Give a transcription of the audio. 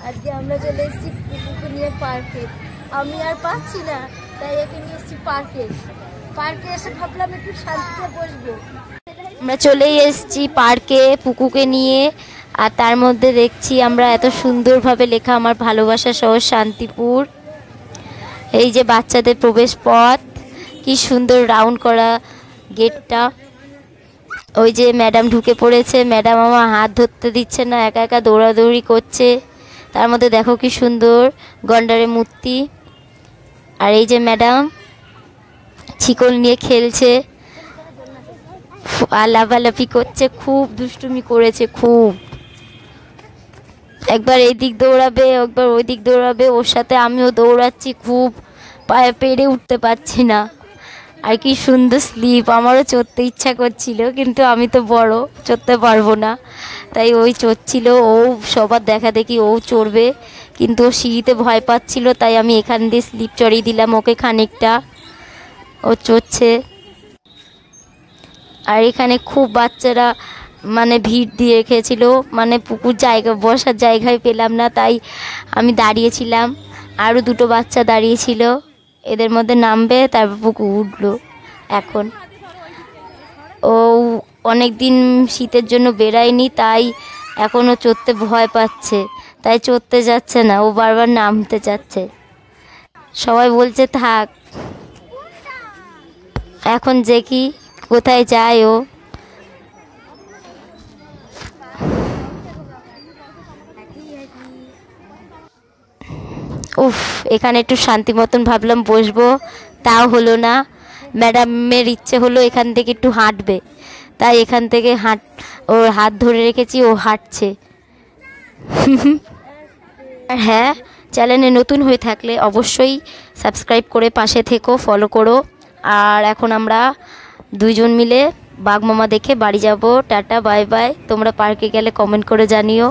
আজকে আমরা চলে এসেছি পুকুরকে নিয়ে পার্কে। আমি আর পাচ্ছি না, তাই একে নিয়ে এসেছি পার্কে। পার্কে এসে ভাবলাম একটু শান্তিতে বসবো। আমরা চলেই এসেছি পার্কে পুকুকে নিয়ে, আর তার মধ্যে দেখছি আমরা এত সুন্দরভাবে লেখা আমার ভালোবাসা শহর শান্তিপুর। এই যে বাচ্চাদের প্রবেশ পথ, কি সুন্দর রাউন্ড করা গেটটা। ওই যে ম্যাডাম ঢুকে পড়েছে, ম্যাডাম আমার হাত ধরতে দিচ্ছে না, একা একা দৌড়াদৌড়ি করছে। তার মধ্যে দেখো কি সুন্দর গন্ডারের মূর্তি। আর এই যে ম্যাডাম ছিকল নিয়ে খেলছে আর লাফালাফি করছে, খুব দুষ্টুমি করেছে খুব। একবার এই দিক দৌড়াবে, একবার ওই দিক দৌড়াবে, ওর সাথে আমিও দৌড়াচ্ছি, খুব পায়ে পেরে উঠতে পারছি না। আর কি সুন্দর স্লিপ, আমারও চড়তে ইচ্ছা করছিল, কিন্তু আমি তো বড়, চড়তে পারবো না। তাই ওই চড়ছিল, ও সবার দেখা দেখি ও চড়বে, কিন্তু ও সিঁড়িতে ভয় পাচ্ছিল, তাই আমি এখান দিয়ে স্লিপ চড়িয়ে দিলাম ওকে খানিকটা, ও চড়ছে। আর এখানে খুব বাচ্চারা মানে ভিড় দিয়ে রেখেছিল, মানে পুকুর জায়গা বসার জায়গায় পেলাম না, তাই আমি দাঁড়িয়েছিলাম। আরও দুটো বাচ্চা দাঁড়িয়েছিল, এদের মধ্যে নামবে তারপর পুকুর উঠলো। এখন ও অনেক দিন শীতের জন্য বেরায়নি, তাই এখনও চড়তে ভয় পাচ্ছে, তাই চড়তে যাচ্ছে না, ও বারবার নামতে চাচ্ছে। সবাই বলছে থাক, এখন দেখি কোথায় যায় ও। উফ, এখানে একটু শান্তি মতন ভাবলাম বসবো, তাও হলো না। ম্যাডামের ইচ্ছে হলো এখান থেকে একটু হাঁটবে, তাই এখান থেকে ওর হাত ধরে রেখেছি, ও হাঁটছে। হ্যাঁ, চ্যানেলে নতুন হয়ে থাকলে অবশ্যই সাবস্ক্রাইব করে পাশে থেকো, ফলো করো। আর এখন আমরা দুইজন মিলে বাঘ মামা দেখে বাড়ি যাব। Tata, bye bye. তোমরা পার্কে গেলে কমেন্ট করে জানিও।